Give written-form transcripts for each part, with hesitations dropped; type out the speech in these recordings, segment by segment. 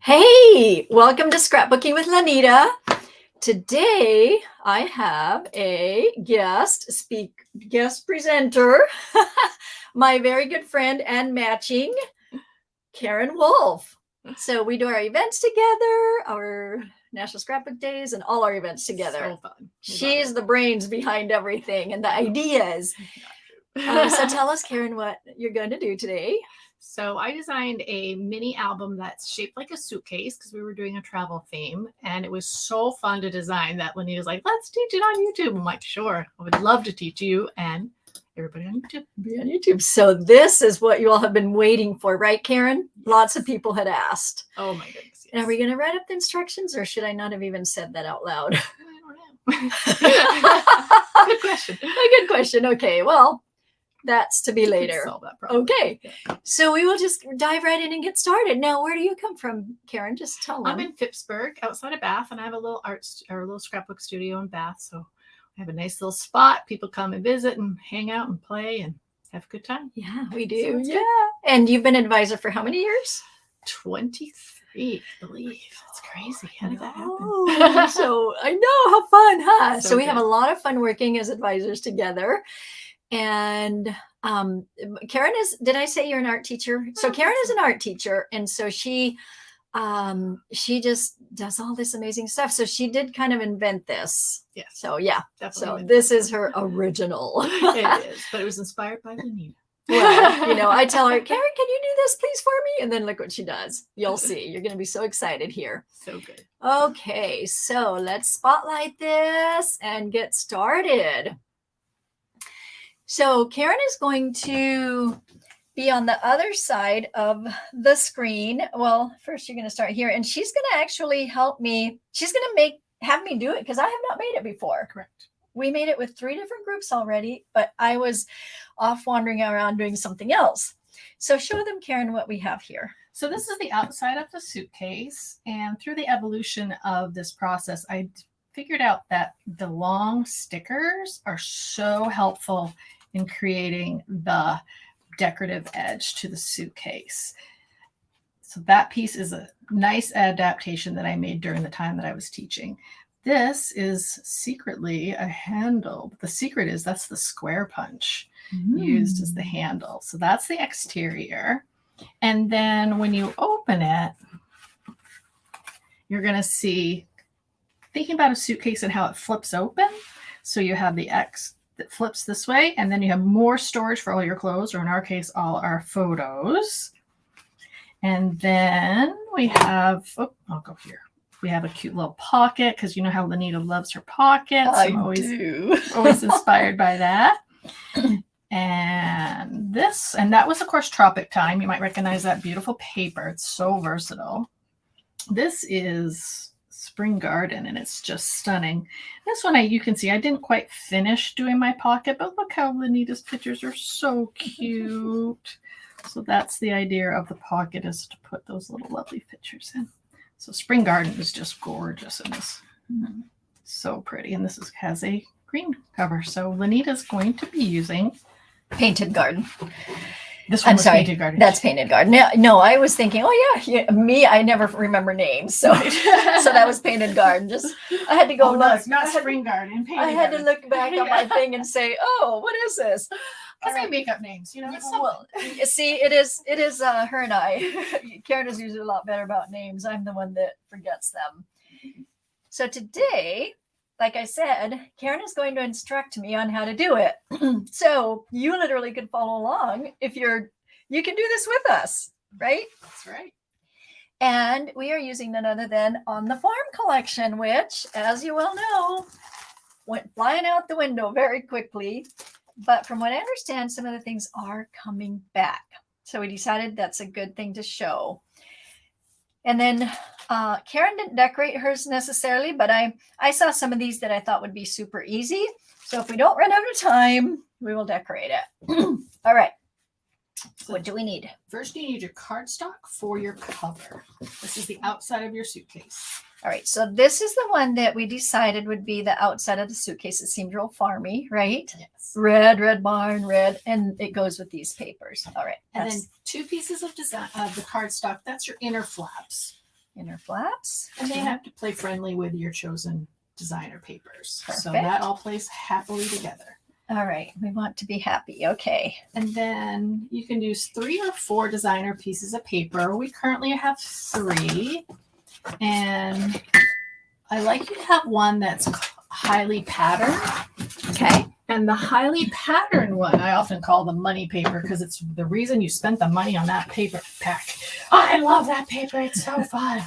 Hey, welcome to Scrapbooking with Lanita. Today I have a guest presenter, my very good friend and matching Karen Wolfe. So we do our events together, our National Scrapbook Days, and all our events together. So fun. She's the brains behind everything and the ideas. So tell us, Karen, what you're going to do today. So I designed a mini album that's shaped like a suitcase because we were doing a travel theme, and it was so fun to design that Lanita's like, let's teach it on YouTube. I'm like, sure, I would love to teach you and everybody on YouTube. Be on YouTube. So this is what you all have been waiting for, right, Karen? Yes. Lots of people had asked. Oh my goodness. Yes. Are we going to write up the instructions, or should I not have even said that out loud? I don't know. Good question. A good question. Okay, well, that's to be later. Solve that problem. Okay, so we will just dive right in and get started. Now, where do you come from, Karen? Just tell them. I'm in Phippsburg, outside of Bath, and I have a little scrapbook studio in Bath. So I have a nice little spot. People come and visit and hang out and play and have a good time. Yeah, we do. So and you've been an advisor for how many years? 23, I believe. That's crazy. How did that happen? So I know, how fun, huh? So we good. have a lot of fun working as advisors together. And Karen is, did I say you're an art teacher? So Karen is an art teacher. And so she just does all this amazing stuff. So she did kind of invent this. Yes. So yeah. Definitely. So this is her original. It is, but it was inspired by Lanita. Well, I tell her, Karen, can you do this please for me? And then look what she does. You'll see. You're going to be so excited here. So good. Okay, so let's spotlight this and get started. So Karen is going to be on the other side of the screen. Well, first you're going to start here, and she's going to actually help me. She's going to have me do it because I have not made it before. Correct. We made it with 3 different groups already, but I was off wandering around doing something else. So show them, Karen, what we have here. So this is the outside of the suitcase, and through the evolution of this process, I figured out that the long stickers are so helpful in creating the decorative edge to the suitcase. So that piece is a nice adaptation that I made during the time that I was teaching. This is secretly a handle. The secret is that's the square punch used as the handle. So that's the exterior. And then when you open it, you're going to see, thinking about a suitcase and how it flips open. So you have the X that flips this way, and then you have more storage for all your clothes, or in our case, all our photos. And then we have, I'll go here. We have a cute little pocket because you know how Lanita loves her pockets. I'm always inspired by that. And this, and that was, of course, Tropic Time. You might recognize that beautiful paper. It's so versatile. This is Spring Garden, and it's just stunning. This one, you can see I didn't quite finish doing my pocket, but look how Lanita's pictures are so cute. So that's the idea of the pocket, is to put those little lovely pictures in. So Spring Garden is just gorgeous in this. So pretty. And this has a green cover. So Lanita's going to be using Painted Garden. This one. I'm sorry, Painted Garden. That's Painted Garden. No, I was thinking, me, I never remember names. So so that was Painted Garden. Just I had to go look. It's not Spring Garden. I had to look back on my thing and say, oh, what is this? Because I make up names, you know. Well, see, it is her and I. Karen is usually a lot better about names. I'm the one that forgets them. So today, like I said, Karen is going to instruct me on how to do it. So you literally could follow along if you can do this with us, right? That's right. And we are using none other than On the Farm collection, which, as you well know, went flying out the window very quickly. But from what I understand, some of the things are coming back. So we decided that's a good thing to show. And then Karen didn't decorate hers necessarily, but I saw some of these that I thought would be super easy. So if we don't run out of time, we will decorate it. All right. So what do we need? First, you need your cardstock for your cover. This is the outside of your suitcase. All right. So this is the one that we decided would be the outside of the suitcase. It seemed real farmy, right? Yes. Red barn, red. And it goes with these papers. All right. And then 2 pieces of design of the cardstock. That's your inner flaps. inner flaps. And they have to play friendly with your chosen designer papers. So Perfect. that all plays happily together. All right, we want to be happy. Okay. And then you can use 3 or 4 designer pieces of paper. We currently have 3. And I like you to have one that's highly patterned. Okay. And the highly patterned one, I often call the money paper because it's the reason you spent the money on that paper pack. I love that paper. It's so fun.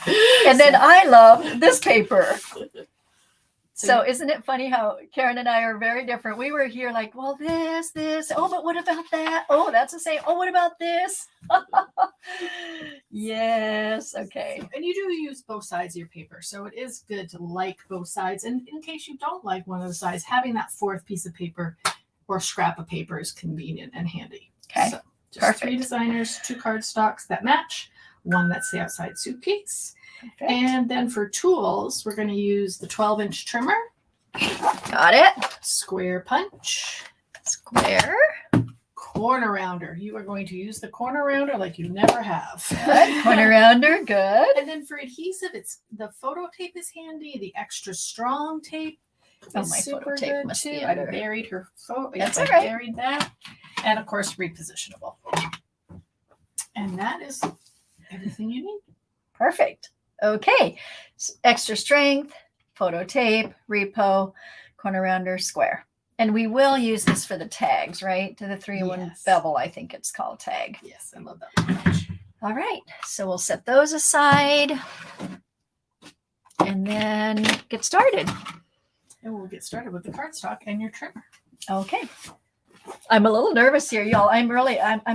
And then I love this paper. So isn't it funny how Karen and I are very different? We were here like, well, this. Oh, but what about that? Oh, that's the same. Oh, what about this? Yes. Okay. And you do use both sides of your paper. So it is good to like both sides. And in case you don't like one of the sides, having that 4th piece of paper or scrap of paper is convenient and handy. Okay. So just 3 designers, 2 cardstocks that match, 1 that's the outside suitcase. Perfect. And then for tools, we're going to use the 12-inch trimmer. Got it. Square punch. Square. Corner rounder. You are going to use the corner rounder like you never have. Good. Corner rounder. Good. And then for adhesive, it's the photo tape is handy. The extra strong tape is my super photo tape good must too. be I under. buried her photo. That's I all right. buried that. And of course, repositionable. And that is everything you need. Perfect. Okay. Extra strength, photo tape, repo, corner rounder, square. And we will use this for the tags, right? To the 3-in-1 Yes. bevel, I think it's called tag. Yes, I love that very much. All right. So we'll set those aside and then get started. And we'll get started with the cardstock and your trimmer. Okay. I'm a little nervous here, y'all. I'm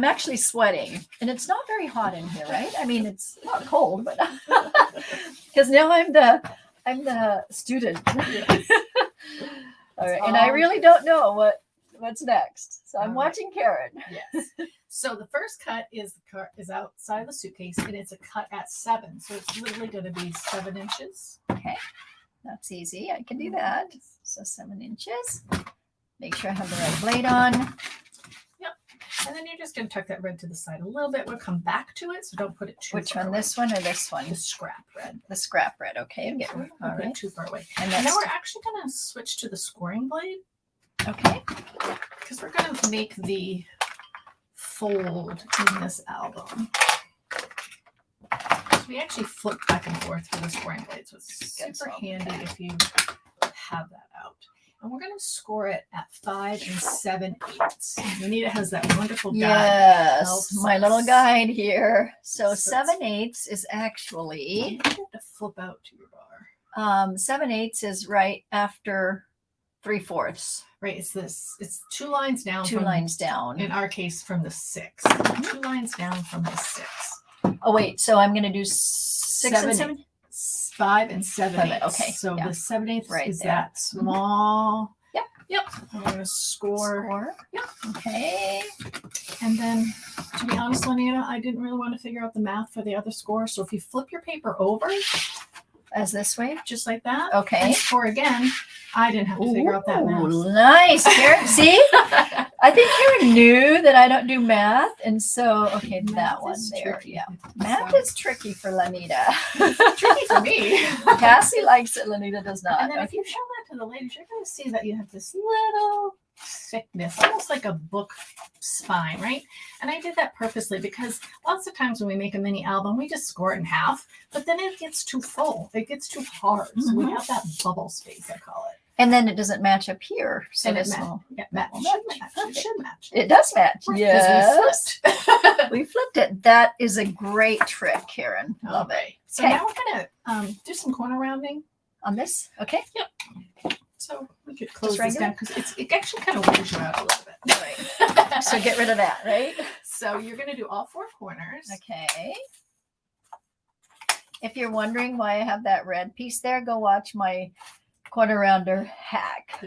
actually sweating, and it's not very hot in here, right? I mean, it's not cold, but because now I'm the student. All right, and I really don't know what's next, so I'm watching Karen. Yes. So the first cut is outside the suitcase, and it's a cut at 7. So it's literally going to be 7 inches. Okay, that's easy. I can do that. So 7 inches. Make sure I have the right blade on. Yep. And then you're just going to tuck that red to the side a little bit. We'll come back to it, so don't put it too Which far one? away. This one or this one? The scrap red. The scrap red. Okay. Don't put All it right. too far away. And And now that's we're actually going to switch to the scoring blade okay. because we're going to make the fold in this album. So we actually flip back and forth with the scoring blade, so it's Good, super so- handy if you have that out. And we're going to score it at 5 7/8. Anita has that wonderful guide. Yes, Helps my little us. guide here. So So 7/8 is actually You have to flip out to your bar. 7/8 is right after 3/4. Right, it's this. It's 2 lines down. 2 lines down. In our case, from the 6. 2 lines down from the 6. Oh wait, so I'm gonna do 6 and 7. 5 7/8. Okay, So yeah. the 7/8 Right is there. that small. Yep. Yep. And we're gonna score. Yep. Okay. And then, to be honest, Lenita, I didn't really want to figure out the math for the other score. So if you flip your paper over, As this way. just like that, Okay. and score again, I didn't have to figure out that math. Ooh, nice, Karen. See, I think Karen knew that I don't do math, and so okay, that Math one is there. tricky. Yeah, math So- is tricky for Lanita. tricky for me. Cassie likes it. Lanita does not. And then if you show that to the ladies, you're going to see that you have this little thickness, almost like a book spine, right? And I did that purposely because lots of times when we make a mini album, we just score it in half, but then it gets too full. It gets too hard. So we Mhm. have that bubble space, I call it. And then it doesn't match up here. So And it this ma- will. Yeah, that match. will Should match. match. It Perfect. should match. It does match. Because Yes. we flipped. We flipped it. That is a great trick, Karen. Love it. Okay. So Okay. now we're going to do some corner rounding. On this? Okay. So we could close this regular? down because it actually kind of wears you out a little bit. Right. So get rid of that, right? So you're going to do all 4 corners. Okay. If you're wondering why I have that red piece there, go watch my corner rounder hack.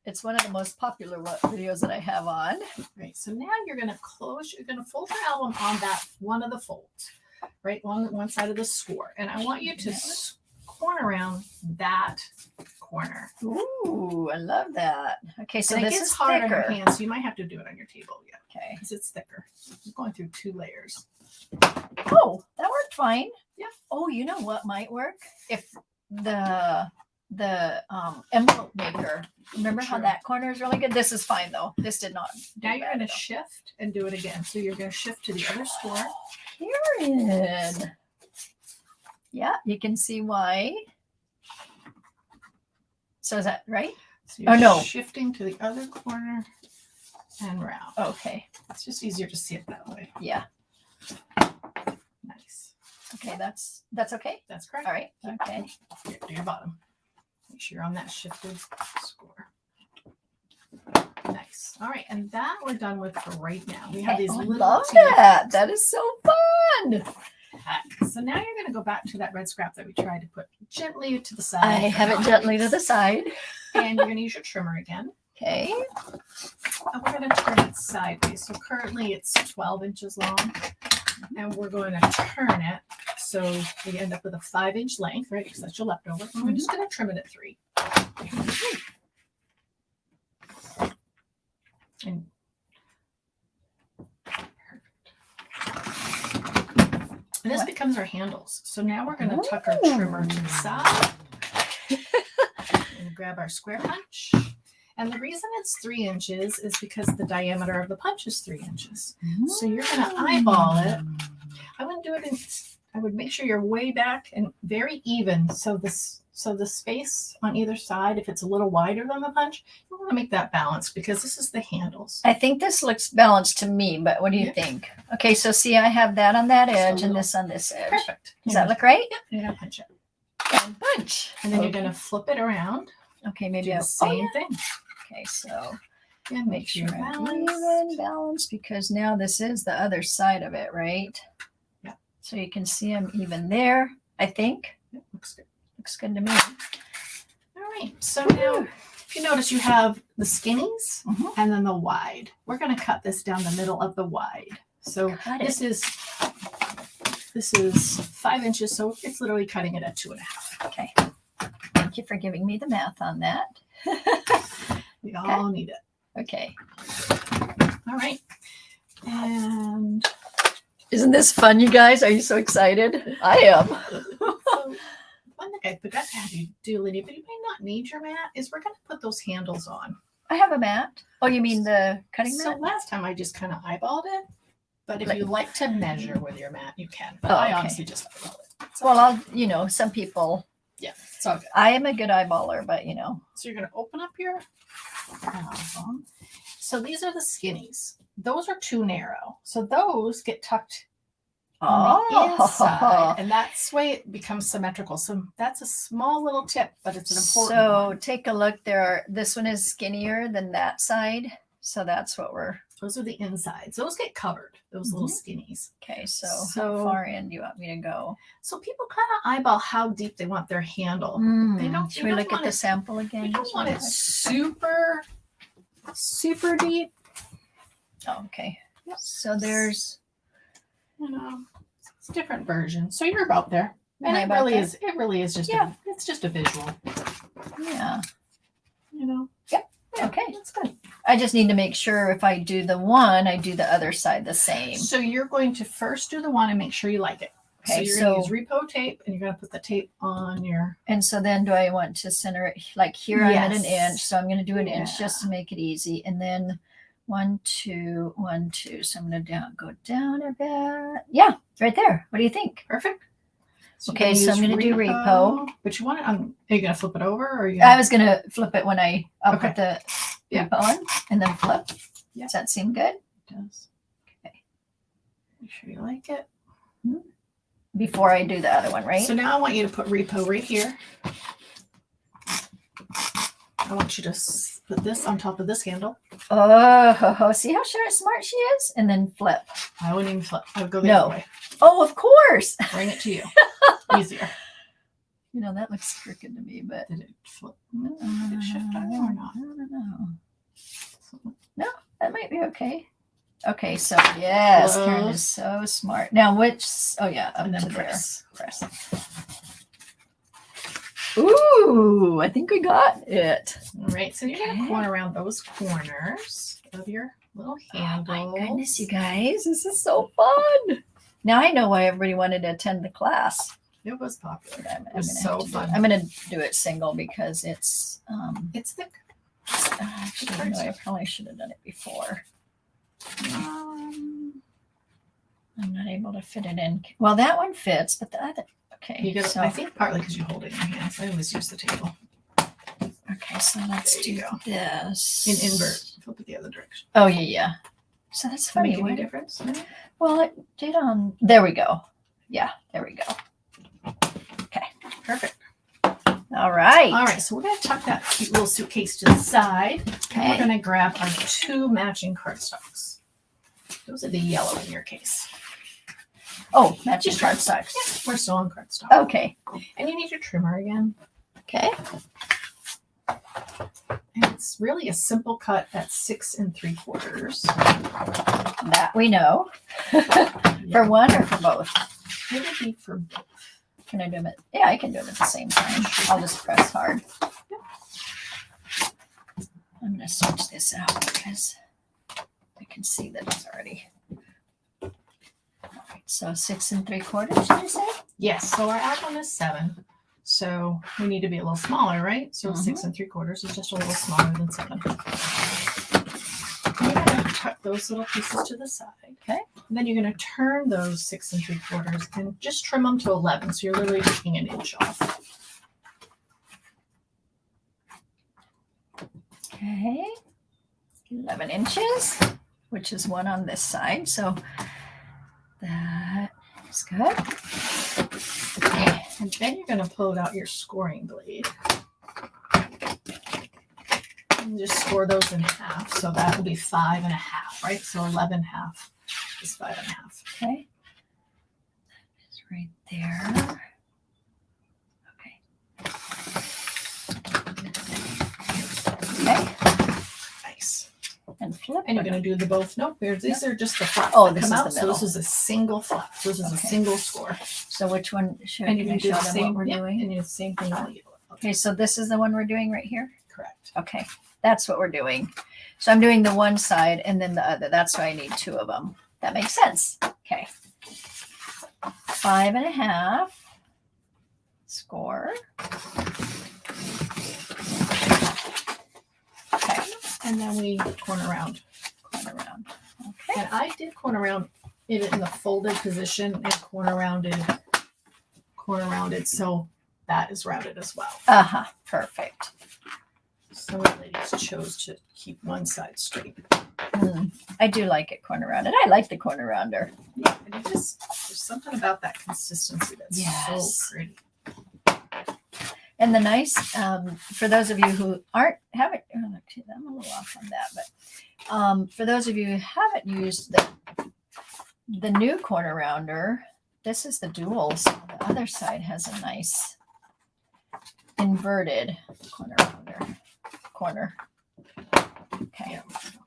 It's one of the most popular videos that I have on. Right. So now you're going to fold your album on that one of the folds, right? One side of the score. And I want you to corner around that corner. Ooh, I love that. Okay, so And it this gets is hard on your thicker. hands, so you might have to do it on your table, yeah, Okay. because it's thicker. I'm going through 2 layers. Oh, that worked fine. Oh, you know what might work? If the envelope maker, remember how True. that corner is really good? This is fine though. This did not. Now you're going to shift and do it again. So you're going to shift to the other score. Karen. Yeah, you can see why. So is that right? So you're no. shifting to the other corner and round. Okay. It's just easier to see it that way. Yeah. Nice. Okay, that's okay. That's correct. All right. Okay. Here, to your bottom. Make sure you're on that shifted score. Nice. All right, and that we're done with for right now. We have these I little love teeny that. That is so fun. So now you're going to go back to that red scrap that we tried to put gently to the side. I have it gently to the side. And you're going to use your trimmer again. Okay. And we're going to turn it sideways. So currently it's 12 inches long. And we're going to turn it so we end up with a 5-inch length, right? Because that's your leftover. And we're just going to trim it at 3. And And this becomes our handles. So now we're going to tuck our trimmer to the side and grab our square punch. And the reason it's 3 inches is because the diameter of the punch is 3 inches. So you're going to eyeball it. I wouldn't do it in, I would make sure you're way back and very even. So the space on either side, if it's a little wider than the punch, you want to make that balanced because this is the handles. I think this looks balanced to me, but what do you think? Okay, so see, I have that on that edge and this on this edge. Perfect. Does that look right? Yep. You're going to punch it. And punch. And then you're going to flip it around. Okay, maybe Do I'll the same thing. Okay, so And make sure I'm even balanced because now this is the other side of it, right? Yeah. So you can see I'm even there, I think. Yep, looks good. Looks good to me. All right. So now, if you notice, you have the skinnies and then the wide. We're going to cut this down the middle of the wide. So this is 5 inches. So it's literally cutting it at 2.5. Okay. Thank you for giving me the math on that. We all need it. Okay. All right. And isn't this fun, you guys? Are you so excited? I am. so one thing I forgot to have you do, Lydia, but you may not need your mat, is we're going to put those handles on. I have a mat. Oh, you mean the cutting So mat? last time I just kind of eyeballed it. But if you like to measure with your mat, you can. But Oh, I okay. honestly just eyeball it. Well, some people, Yeah, it's all good. I am a good eyeballer, but So you're going to open up your album. So these are the skinnies. Those are too narrow. So those get tucked on the inside. And that's way it becomes symmetrical. So that's a small little tip, but it's an important So one. take a look there. This one is skinnier than that side. So that's what we're, Those are the insides. Those get covered, those little skinnies. okay. So So- how far in do you want me to go? So people kind of eyeball how deep they want their handle. They don't. Should you we don't look at want the it- sample again? You don't want it super, super deep. Oh, okay. Yep. So there's, It's different versions. So you're about there. Am And I it about there? really is just Yeah. it's just a visual. yeah. Yeah, Okay. that's good. I just need to make sure if I do the one, I do the other side the same. So you're going to first do the one and make sure you like it. So Okay, you're so- going to use repo tape and you're going to put the tape on your. And so then do I want to center it like here? I'm at an Yes. inch. So I'm going to do an inch just to Yeah. make it easy. And then 1, 2, 1, 2. So I'm going to go down a bit. Yeah, right there. What do you think? Perfect. Okay, you're so I'm use gonna do repo. But you want it on. Are you going to flip it over or are you? I was going to flip it when I'll Okay. put the Yeah. repo on and then flip. Yeah. Does that seem good? It does. Okay. Make sure you like it. Before I do the other one, right? So now I want you to put repo right here. I want you to put this on top of this handle. Oh, see how smart she is? And then flip. I wouldn't even flip. I would go the No. other way. Oh, of course. Bring it to you. Easier. That looks crooked to me, but Did it flip? Did it shift on you or not? I don't know. No, that might be okay. Okay, so yes, Karen Close. is so smart. Now which, oh yeah, up And then to press. there. Press. Ooh, I think we got it. All right. So you're going Okay. to corner around those corners of your little Oh handle. my goodness, you guys, this is so fun. Now I know why everybody wanted to attend the class. It was popular. I'm It was gonna so have to fun. I'm gonna do it single because it's It's thick. actually, no, I probably should have done it before. I'm not able to fit it in. Well, that one fits, but the other, okay. You gotta, so, I think partly because you hold it in your hands. I always use the table. okay, so let's There you do go. this. In invert. Flip it the other direction. Oh, yeah. So that's Does that funny. make any why- difference? Well, it did on, there we go. Yeah, there we go. Perfect. All right. All right, so we're going to tuck that cute little suitcase to the side. And Okay. we're going to grab our 2 matching cardstocks. Those are the yellow in your case. Oh, matching cardstocks. Yeah, we're still on cardstock. Okay. And you need your trimmer again. Okay. And it's really a simple cut at 6 3/4. That we know. For one or for both? It would be for both. Can I do them yeah, I can do them at the same time. I'll just press hard. I'm going to switch this out because I can see that it's already. All right, so 6 3/4, did you say? Yes, so our ad one is 7. So we need to be a little smaller, right? So 6 3/4 is just a little smaller than 7. You're going to tuck those little pieces to the side. Okay. And then you're going to turn those 6 3/4 and just trim them to 11. So you're literally taking an inch off. Okay. 11 inches, which is one on this side. So that is good. Okay. And then you're going to pull out your scoring blade. And just score those in half. So that will be 5 1/2, right? So 11 half is 5 1/2. Okay. It's right there. Okay. Okay. Nice. And flip. And you're going to do the both. Nope, these are just the flaps Oh, that this come is out. the So middle. this is a single flap. So this is a Okay. single score. So which one should And you I can do show the them same. what we're Yep, doing? and you do the same thing on the yellow. Okay, so this is the one we're doing right here. Correct. Okay, that's what we're doing. So I'm doing the one side and then the other. That's why I need 2 of them. That makes sense. Okay. 5 1/2 score. Okay, And then we corner around. corner around. Okay. And I did corner around it in the folded position and corner rounded. So that is rounded as well. Uh-huh, perfect. So the ladies chose to keep one side straight. I do like it corner rounded. I like the corner rounder. Yeah, and it just, there's something about that consistency that's Yes. so pretty. And the nice, for those of you who haven't, actually, I'm a little off on that, but for those of you who haven't used the new corner rounder, this is the dual. So the other side has a nice inverted corner rounder. Corner. Okay. Yeah.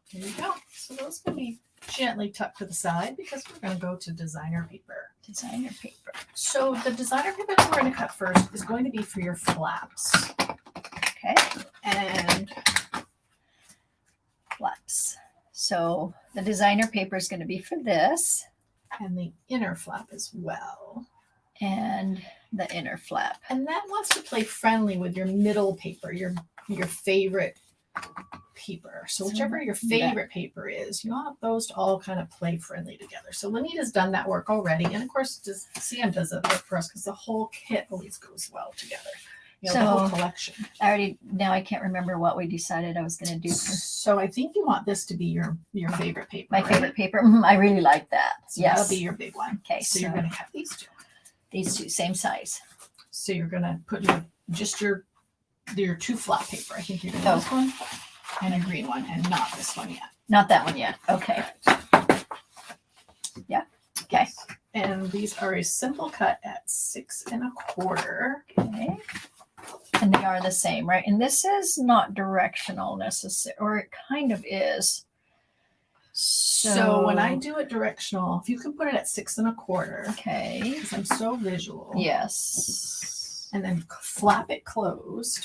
Here we go. So those can be gently tucked to the side because we're going to go to designer paper. Designer paper. So the designer paper that we're going to cut first is going to be for your flaps. Okay. And Flaps. So the designer paper is going to be for this the inner flap as well. and the inner flap. And that wants to play friendly with your middle paper, your favorite paper. So whichever your favorite paper is, you want those to all kind of play friendly together. So Lanita's done that work already. And of course, CM does that work for us because the whole kit always goes well together. You know, the whole So- collection. Now I can't remember what we decided I was going to do for So I think you want this to be your favorite paper. my right? favorite paper. I really like that. So Yes. that'll be your big one. Okay, So you're so- going to cut these 2. These 2, same size. So you're going to put your 2 flat paper. I think you're going to Oh. this one and a green one and not this one yet. Not that one yet. Okay. Yeah. Okay. And these are a simple cut at 6 1/4. Okay. And they are the same, right? And this is not directional necessarily, or it kind of is. So when I do it directional, if you can put it at 6 1/4, Okay. because I'm so visual. Yes. And then flap it closed,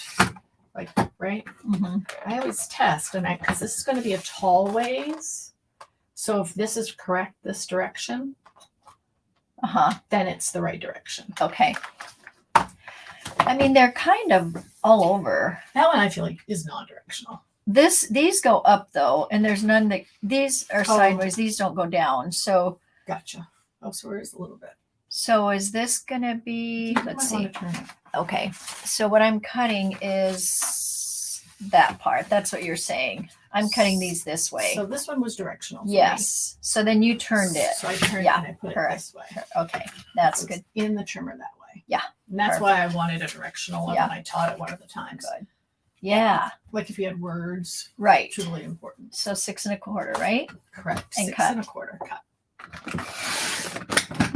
like, right? Mm-hmm. I always test, and because this is going to be a tall ways. So if this is correct, this direction, Uh-huh. then it's the right direction. Okay. I mean, they're kind of all over. That one I feel like is non-directional. These go up though, and there's none that these are Oh. sideways. These don't go down. So Gotcha. Oh, so where is a little bit? so is this gonna be? You Let's might see. wanna turn it. Okay. So what I'm cutting is that part. That's what you're saying. I'm cutting these this way. So this one was directional. For me. Yes. So then you turned it. So I turned Yeah, it and I put it correct. this way. Okay. That's So it's good. in the trimmer that way. Yeah, And that's why I wanted a directional one Yeah. when I taught it one of the times. Good. Yeah. Like if you had words, Right. truly important. So 6 1/4, right? Correct. And 6 cut. 1/4 cut.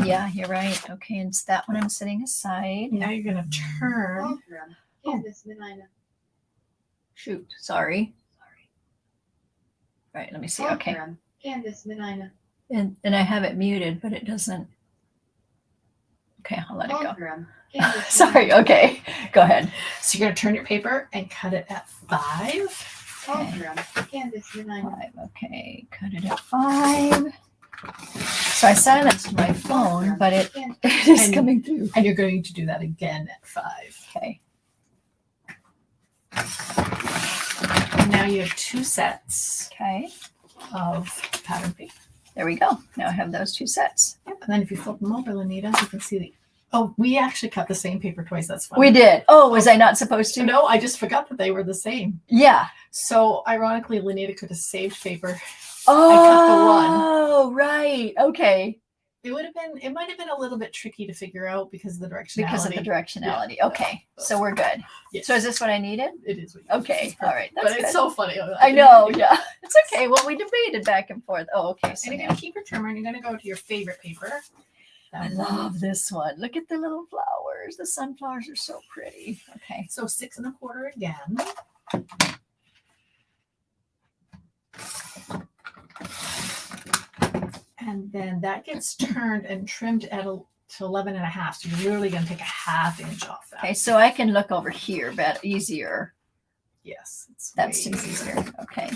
Yeah, you're right. Okay, and it's that one I'm setting aside. Now you're gonna turn. Shoot, sorry. Right, let me see. Okay. And I have it muted, but it doesn't. Okay, I'll let it go. Sorry, okay. Go ahead. So you're gonna turn your paper and cut it at 5. 5, okay, cut it at 5. So I silenced my phone, but it is And- coming through. And you're going to do that again at 5. Okay. And now you have 2 sets Okay. of pattern paper. There we go. Now I have those 2 sets. Yep. And then if you flip them over, Lanita, you can see the. Oh, we actually cut the same paper twice. That's funny. We did. Oh, was I not supposed to? No, I just forgot that they were the same. Yeah. So ironically, Lanita could have saved paper. Oh, right. Okay. It might have been a little bit tricky to figure out because of the directionality. Because of the directionality. Okay. So we're good. Yes. So is this what I needed? It is. What you Okay. All right. That's But good. it's so funny. I know. Yeah. It's okay. Well, we debated back and forth. Oh, okay. So And you're now going to keep your trimmer and you're going to go to your favorite paper. I love this one. Look at the little flowers. The sunflowers are so pretty. Okay. So 6 1/4 again. And then that gets turned and trimmed to 11.5. So you're literally going to take a 1/2 inch off that. Okay. So I can look over here, but easier. Yes. It's That's way easier. Okay.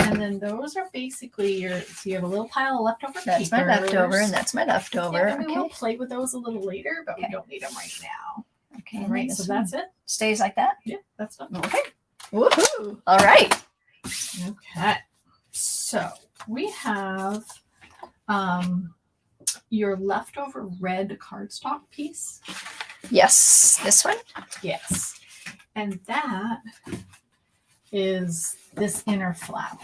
And then those are basically so you have a little pile of leftover That's my leftover, and that's my leftover. Yeah, and we will Okay. play with those a little later, but Okay. we don't need them right now. Okay. All and right, then so this that's one it. stays like that. Yeah, that's done. Okay. Woohoo! All right. Okay. So we have your leftover red cardstock piece. Yes. This one. Yes. And that is this inner flap.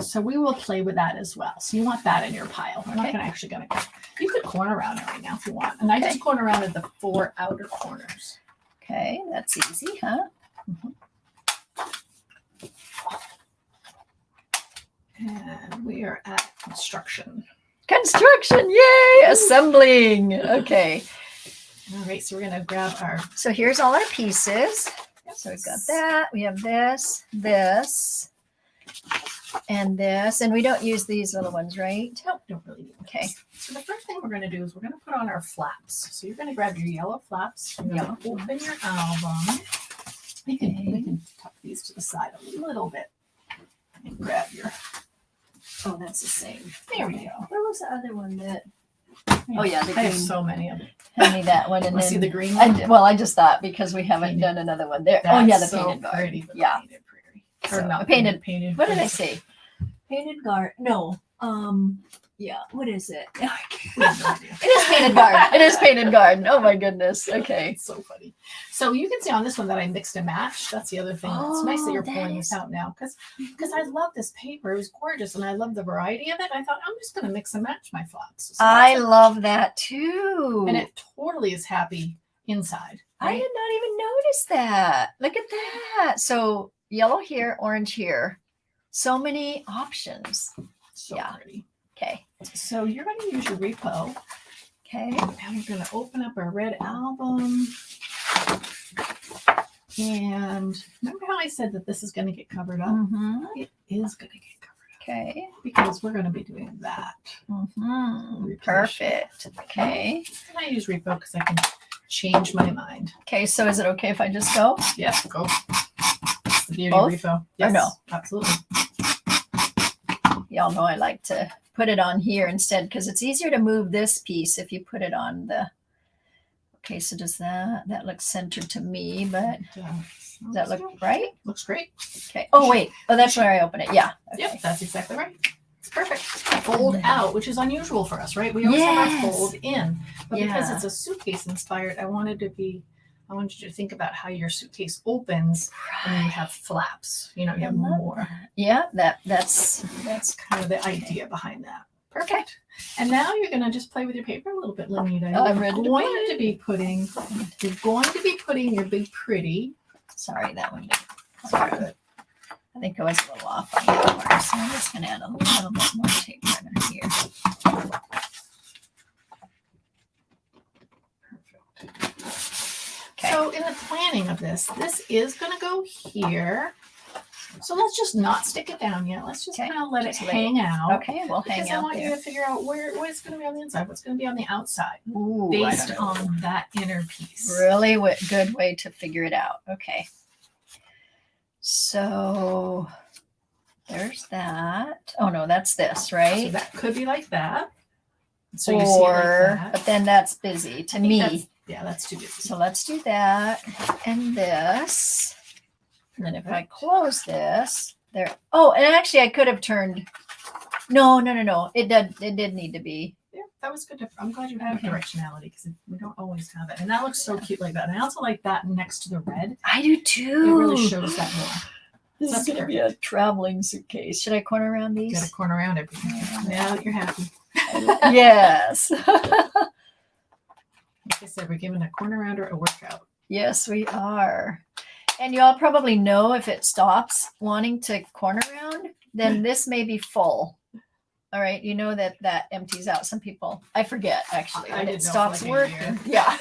So we will play with that as well. So you want that in your pile. We're not Okay. going to you could corner round it right now if you want. And I Okay. just corner rounded the 4 outer corners. Okay. That's easy, huh? And we are at construction. Construction. Yay! Assembling. Okay. All right, so we're going to grab our. So here's all our pieces. So we've got that. We have this, and this. And we don't use these little ones, right? Nope, don't really need Okay. those. So the first thing we're going to do is we're going to put on our flaps. So you're going to grab your yellow flaps. You're going to open your album. We can tuck these to the side a little bit and grab your. Oh, that's the same. There we go. Where was the other one that? Oh, yeah, the I have green. so many of them. Hand me that one, and Want to see then the green one? I just thought because we haven't Painted. done another one there. Oh yeah, the That's so painted garden. pretty, the Yeah. painted prairie. So, Or not painted- painted. What did I say? Painted garden. No. Yeah. What is it? We have no idea. It is painted garden. It is painted garden. Oh my goodness. Okay. It's so funny. So you can see on this one that I mixed and matched. That's the other thing. It's nice that Oh, you're that pulling is- this out now because I love this paper. It was gorgeous and I love the variety of it. I thought I'm just going to mix and match my flaps. So I that's it. love that too. And it totally is happy inside. I Right? did not even notice that. Look at that. So yellow here, orange here. So many options. So yeah. pretty. Okay. So you're going to use your repo. Okay. Now we're going to open up our red album. And remember how I said that this is going to get covered up? Mm-hmm. It is going to get covered up Okay. because we're going to be doing that. Mm-hmm. Perfect. Okay. And I use repo because I can change my mind. Okay. So is it okay if I just go? Yes, go. It's the beauty Both? of repo. Or Yes, no? absolutely. Y'all know I like to put it on here instead because it's easier to move this piece if you put it on the. Okay, so does that looks centered to me, but does that look right? Looks great. Okay. Oh wait. Oh, that's where I open it. Yeah. Okay. Yep, that's exactly right. It's perfect. Fold out, which is unusual for us, right? We always have our fold in, but because it's a suitcase inspired, I wanted you to think about how your suitcase opens and then you have flaps. You know, you have more. Yeah, that's kind of the idea behind that. Perfect. And now you're going to just play with your paper a little bit, Lenita. I'm ready to You're going to be putting your big pretty. Sorry, that one didn't. Sorry. I think I was a little off on that one, so I'm just going to add a little bit more tape right in here. Perfect. Okay. So in the planning of this is going to go here. So let's just not stick it down yet. Let's just kind of let it hang out. Okay, we'll hang out there. I want you to figure out what's going to be on the inside, what's going to be on the outside, Ooh, based on that inner piece. Really good way to figure it out. Okay. So there's that. Oh no, that's this, right? So that could be like that. So you see it like that. But then that's busy to me. That's too busy. So let's do that and this. And then if I close this, there. Oh, and actually I could have turned. No. It did need to be. Yeah, that was good. I'm glad you have directionality because we don't always have it. And that looks so cute like that. And I also like that next to the red. I do too. It really shows that more. This is going to be a traveling suitcase. Should I corner around these? Got to corner around everything. Now that you're happy. Yes. Like I said, we're giving a corner rounder a workout. Yes, we are. And you all probably know if it stops wanting to corner round, then this may be full. All right. You know that empties out. Some people, I forget actually, when it stops working. Yeah.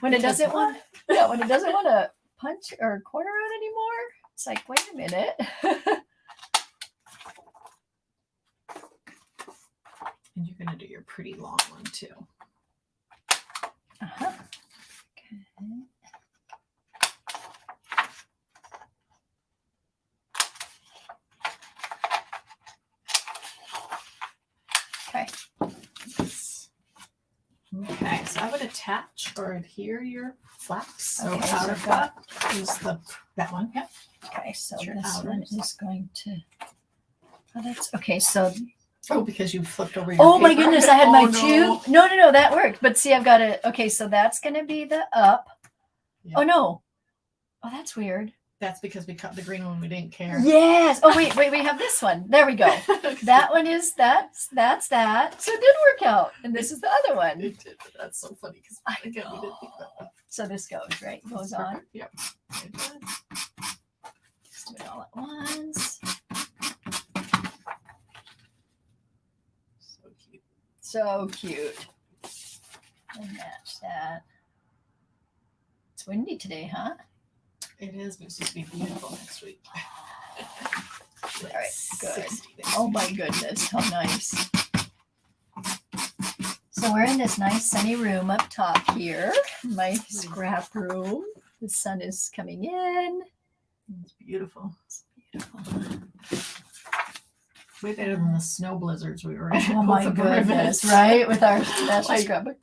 When it doesn't want to punch or corner out anymore, it's like, wait a minute. And you're going to do your pretty long one too. Uh-huh. Okay. Okay, so I would attach or adhere your flaps. So Okay, outer so flap is that one. Yep. Okay, so Your this outer one is going to. Oh, that's okay. So. Oh, because you flipped over your. Oh my paper. goodness! I had my no. tube. No, that worked. But see, I've got it. Okay, so that's going to be the up. Yeah. Oh no! Oh, that's weird. That's because we cut the green one. We didn't care. Yes. Oh wait. We have this one. There we go. That one is that's that. So it did work out. And this is the other one. It did. But that's so funny because again we didn't think about that. So this goes right. Goes on. Yep. Just do it all at once. So cute. So cute. And match that. It's windy today, huh? It is, but it's supposed to be beautiful next week. All right, good. Oh my goodness, how nice. So we're in this nice sunny room up top here, my scrap room. The sun is coming in. It's beautiful. It's beautiful. Way better than the snow blizzards we were in. Oh my goodness, right? With our National Scrapbook.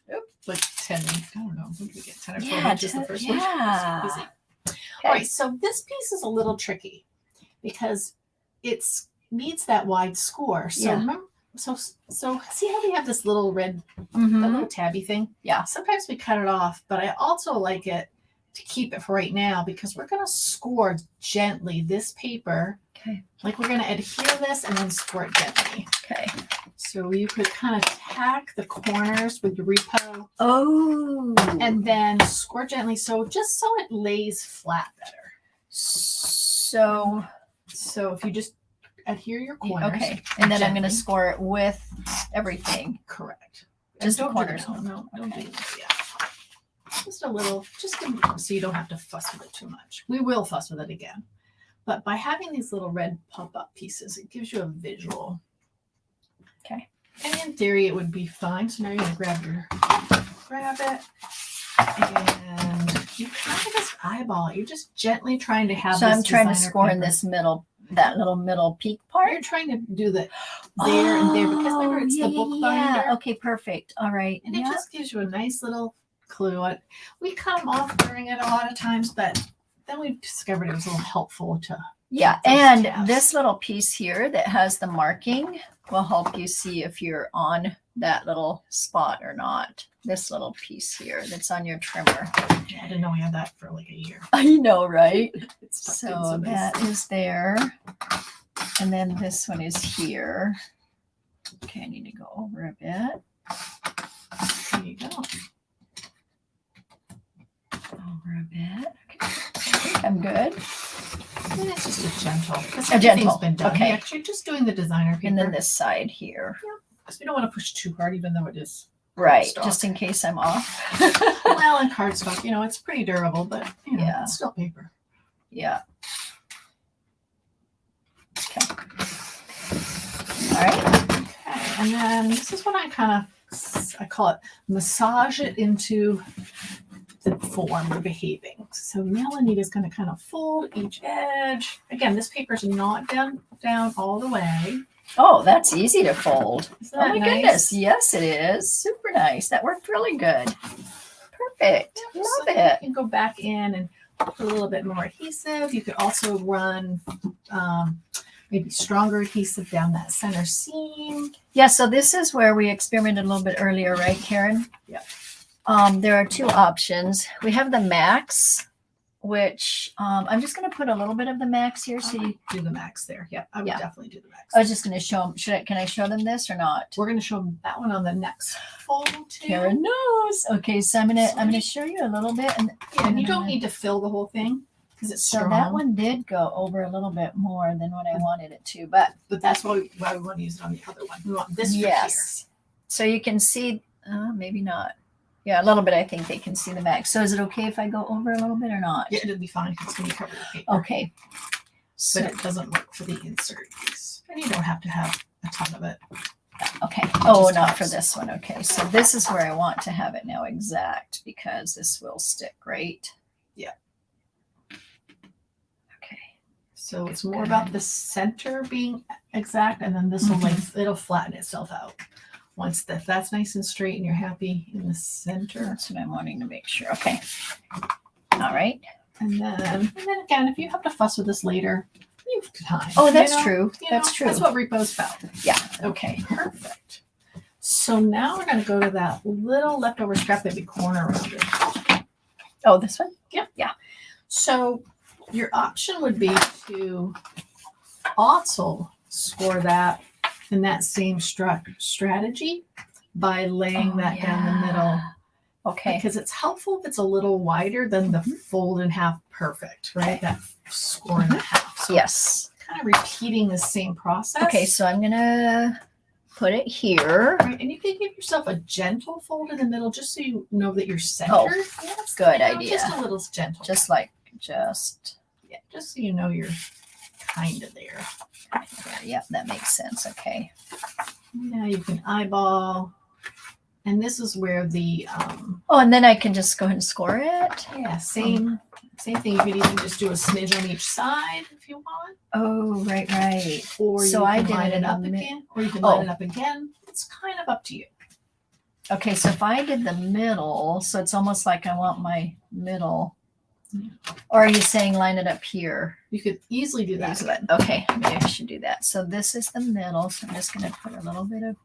Like 10, I don't know, what did we get? 10 or 12 Yeah, inches the first one? yeah. Easy. All right, so this piece is a little tricky because it needs that wide score. So remember, so see how we have this little red, that little tabby thing? Yeah. Sometimes we cut it off, but I also like it to keep it for right now because we're going to score gently this paper. Okay. Like we're going to adhere this and then score it gently. Okay. So you could kind of tack the corners with your repo. Oh. And then score gently. So just so it lays flat better. So if you just adhere your corners. Okay. And then I'm going to score it with everything. Correct. Just the don't corners. No, don't do that yet. Just a little, so you don't have to fuss with it too much. We will fuss with it again. But by having these little red pop-up pieces, it gives you a visual. Okay. And in theory, it would be fine. So now you're going to grab it. And you kind of just eyeball it. You're just gently trying to have So this I'm trying to designer score paper. in this middle that little middle peak part. You're trying to do the there and there because remember it's yeah, the book binder. Okay, perfect. All right. And it just gives you a nice little clue. We cut them off during it a lot of times, but then we discovered it was a little helpful to. Yeah, those and tabs. this little piece here that has the marking will help you see if you're on that little spot or not. This little piece here that's on your trimmer. Yeah, I didn't know we had that for like a year. I know, right? It's tucked in So nice. that is there. And then this one is here. Okay, I need to go over a bit. There you go. Over a bit. Okay. I think I'm good. And it's just a gentle. Because A gentle, everything's been done. okay. Yeah, 'cause you're just doing the designer paper. And then this side here. Because we don't want to push too hard, even though it is. Right, cardstock. just in case I'm off. Well, and cardstock, it's pretty durable, but Yeah. it's still paper. Yeah. Okay. All right. Okay, and then this is what I call it massage it into the form, the behaving. So Melanie is going to kind of fold each edge. Again, this paper is not down all the way. Oh, that's easy to fold. Isn't Oh that my nice? goodness. Yes, it is. Super nice. That worked really good. Perfect. Yeah, Love so it. You can go back in and put a little bit more adhesive. You could also run maybe stronger adhesive down that center seam. Yeah, so this is where we experimented a little bit earlier, right, Karen? Yeah. There are two options. We have the max, which I'm just going to put a little bit of the max here. So you, Do the max there. Yeah, I would Yeah. definitely do the max. I was just going to show them. Can I show them this or not? We're going to show them that one on the next fold too. Karen knows. Okay, so I'm gonna show you a little bit, and Yeah, and you don't need to fill the whole thing because it's so strong. that one did go over a little bit more than what I wanted it to, but But that's why we want to use it on the other one. We want this for yes. So you can see, maybe not. Yeah, a little bit. I think they can see the max. So is it okay if I go over a little bit or not? here. Yeah, it'll be fine. It's going to cover the paper. Okay. So But it doesn't work for the insert piece. And you don't have to have a ton of it. okay. Oh, just not for helps. this one. Okay. So this is where I want to have it now exact because this will stick, right? Yeah. Okay. So it's more about the center being exact, and then this will it'll flatten itself out. Once that's nice and straight and you're happy in the center. That's what I'm wanting to make sure. Okay. All right. And then again, if you have to fuss with this later, you have time. Oh, that's you know? true. You know, That's true. That's what repo's about. Yeah. Okay, perfect. So now we're going to go to that little leftover scrap baby corner around it. Oh, this one? So your option would be to also score that in that same strategy by laying that down the middle. Okay. Because it's helpful if it's a little wider than the fold in half perfect, right? That score in half. So Yes. kind of repeating the same process. Okay, so I'm gonna put it here. Right, and you can give yourself a gentle fold in the middle just so you know that you're centered. Oh, Yes, good idea. Just a little gentle. Just yeah, just so you know you're kind of there. Yep, that makes sense. Okay. Now you can eyeball. And this is where the Oh, and then I can just go ahead and score it. same thing. You could even just do a smidge on each side if you want. Oh, right. Or So you I can did line it it in up the again. Or you can line it up again. It's kind of up to you. Okay, so if I did the middle, so it's almost like I want my middle. Or are you saying line it up here? You could easily do that. Okay, maybe I should do that. So this is the middle. So I'm just going to put a little bit of,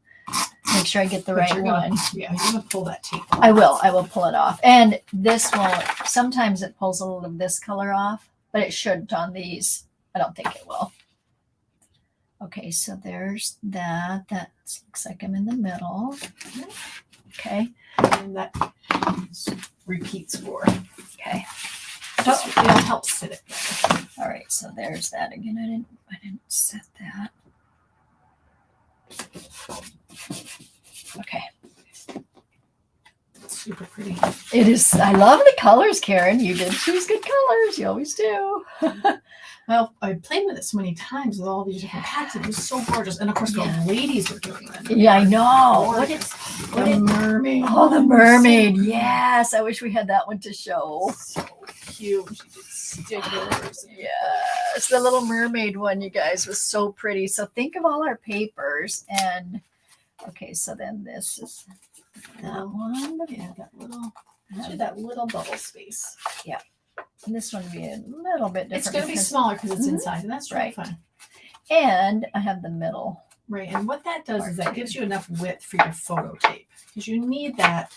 make sure I get the But right you're one. You're gonna pull that tape. I will pull it off. And this will, sometimes it pulls a little of this color off, but it shouldn't on these. I don't think it will. Okay, so there's that. That looks like I'm in the middle. Okay. And that repeat score. Okay. It'll help sit it better. All right. So there's that again. I didn't set that. Okay. It's super pretty. It is. I love the colors, Karen. You did choose good colors. You always do. Well, I played with it so many times with all these different packs. It was so gorgeous. And of course, the ladies were doing them. Yeah, I know. The mermaid. Oh, the mermaid. Yes. I wish we had that one to show. So cute. She did stickers. Yes, the Little Mermaid one, you guys, was so pretty. So think of all our papers and okay, so then this is that one. Yeah, that little bubble space. And this one would be a little bit different. It's going to be smaller because it's inside, and that's really fun. And I have the middle. Right, and what that does is that gives you enough width for your photo tape because you need that.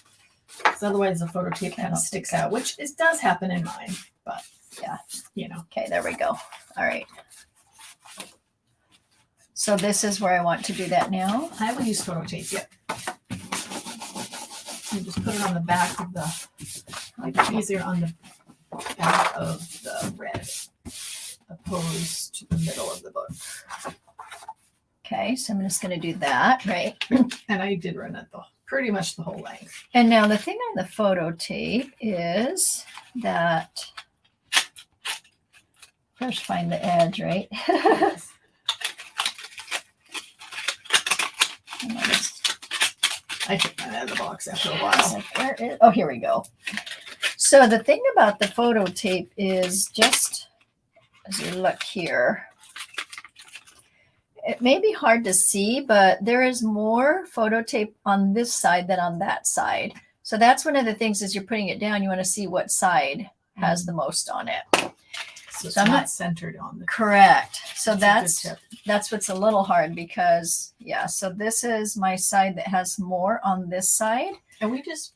Because otherwise, the photo tape kind of sticks out, which does happen in mine. But yeah, Okay, there we go. All right. So this is where I want to do that now. I would use photo tape. Yep. You just put it on the back of the. It's easier on the back of the red, opposed to the middle of the book. Okay, so I'm just going to do that, right? And I did run it pretty much the whole length. And now the thing on the photo tape is that first find the edge, right? I took that out of the box after a while. Oh, here we go. So the thing about the photo tape is just as you look here, it may be hard to see, but there is more photo tape on this side than on that side. So that's one of the things as you're putting it down, you want to see what side has the most on it. So it's not centered on the correct. So that's what's a little hard because so this is my side that has more on this side. And we just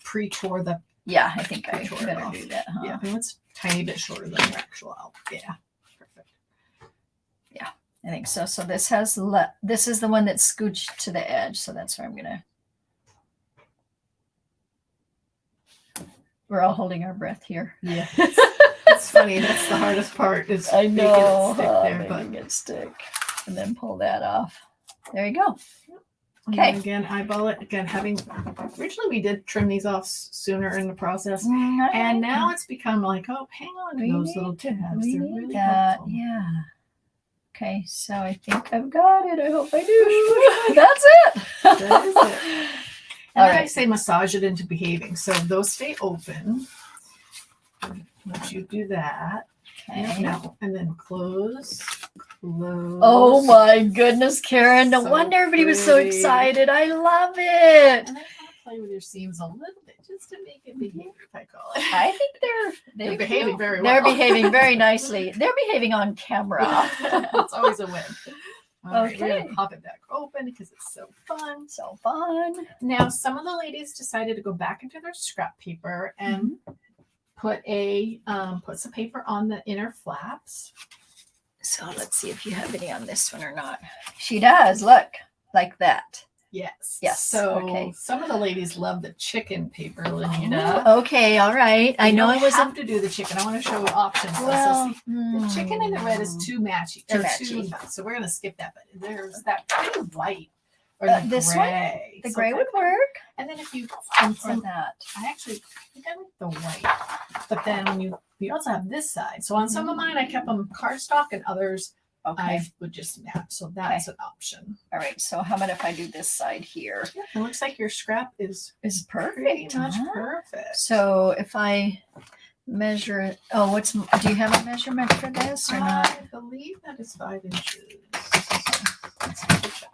pre-tore the I think I better do that. Huh? Yeah, it's a tiny bit shorter than your actual album. Yeah. Perfect. Yeah, I think so. So this has this is the one that's scooched to the edge. So that's where I'm gonna. We're all holding our breath here. Yeah. It's funny. That's the hardest part is making it stick there, making it stick, and then pull that off. There you go. Okay. And again, eyeball it. Again, originally we did trim these off sooner in the process, and now it's become like, oh, hang on to those little tabs. They're really helpful. Yeah. Okay, so I think I've got it. I hope I do. That's it. That is it. And then I say massage it into behaving. So those stay open. Once you do that. Okay. Now, and then close. Oh my goodness, Karen. No wonder everybody was so excited. I love it. And I want to play with your seams a little bit just to make it behave, if I call it. I think they're behaving very well. They're behaving very nicely. They're behaving on camera. It's always a win. All right, we're going to pop it back open because it's so fun. So fun. Now, some of the ladies decided to go back into their scrap paper and put some paper on the inner flaps. So let's see if you have any on this one or not. She does. Look, like that. Yes. Yes. So some of the ladies love the chicken paper, Lenita. Okay. All right. I know I was have to do the chicken. I want to show you options. Well, the chicken and the red is too matchy. Too matchy. So we're going to skip that. But there's that pretty white or the this gray. The gray would work. And then if you for that, I think I like the white. But then when you also have this side. So on some of mine, I kept them cardstock, and others I would just match. So that's an option. All right. So how about if I do this side here? Yeah, it looks like your scrap is perfect. Pretty much perfect. So if I measure it, do you have a measurement for this or not? I believe that is 5 inches. Let's double check.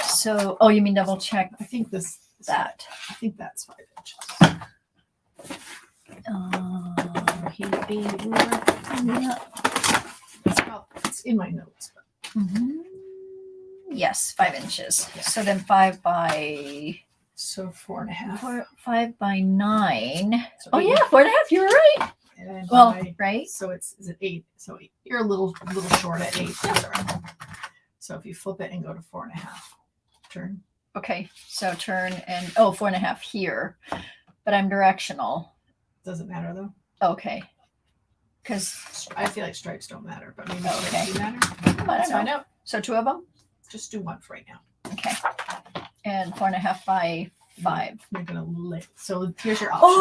So, you mean double check? I think I think that's 5 inches. It's in my notes. Yes, 5 inches. Yeah. So then 5 by. So 4.5. 5 by 9. So 4.5. You're right. And right. So is it 8? So you're a little short at 8. So if you flip it and go to 4.5, turn. Okay. So turn and 4.5 here, but I'm directional. Doesn't matter though. Okay. Because I feel like stripes don't matter, but maybe stripes do matter. Let's find out. So 2 of them? Just do 1 for right now. Okay. And 4.5 by 5. You're gonna lay. So here's your options.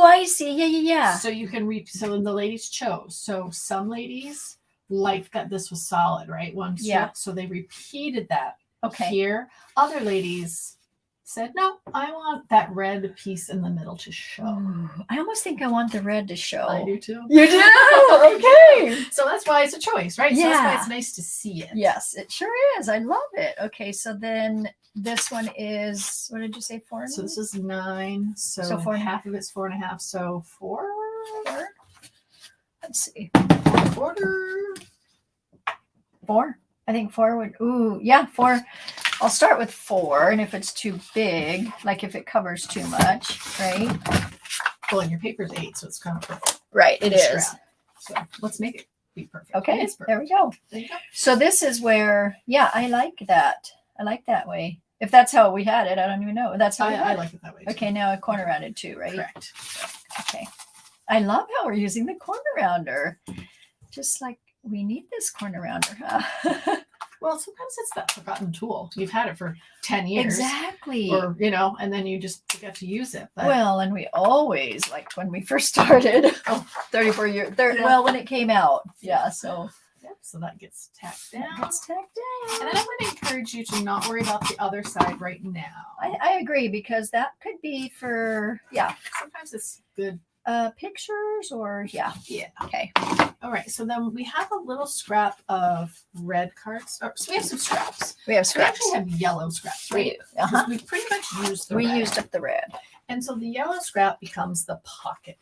I see. Yeah. So you can so the ladies chose. So some ladies liked that this was solid, right? One strip. Yeah. So they repeated that Okay. here. Other ladies said, no, I want that red piece in the middle to show. Ooh, I almost think I want the red to show. I do too. You do? Okay. So that's why it's a choice, right? So that's why Yeah. it's nice to see it. Yes, it sure is. I love it. Okay, so then this one is, what did you say, 4? So this is 9. So, So 4.5. half of it's 4.5. So 4. Let's see. 1/4. 4. I think 4 would, ooh, yeah, 4. I'll start with 4. And if it's too big, like if it covers too much, right? Well, and your paper's 8, so it's kind of perfect. Right, it The is. strap. So let's make it be perfect. Okay, It's perfect. there we go. There you go. So this is where, yeah, I like that. I like that way. If that's how we had it, I don't even know. That's how we I had it. like it that way. Too. Okay, now a corner rounded too, right? Correct. Okay. I love how we're using the corner rounder. Just like we need this corner rounder, huh? Well, sometimes it's that forgotten tool. You've had it for 10 years. Exactly. Or, and then you just forget to use it. But Well, and we always, like when we first started, 34 years, Yeah. well, when it came out. Yeah, so yep, so that gets tacked that down. gets tacked And down. then I would encourage you to not worry about the other side right now. I agree, because that could be for, yeah, Sometimes it's good. pictures or, yeah. Yeah. Okay. All right. So then we have a little scrap of red cards. So we have some scraps. We have We scraps. actually have yellow scraps, We right? do. Uh-huh. 'Cause we pretty much used the We red. used up the red. And so the yellow scrap becomes the pocket.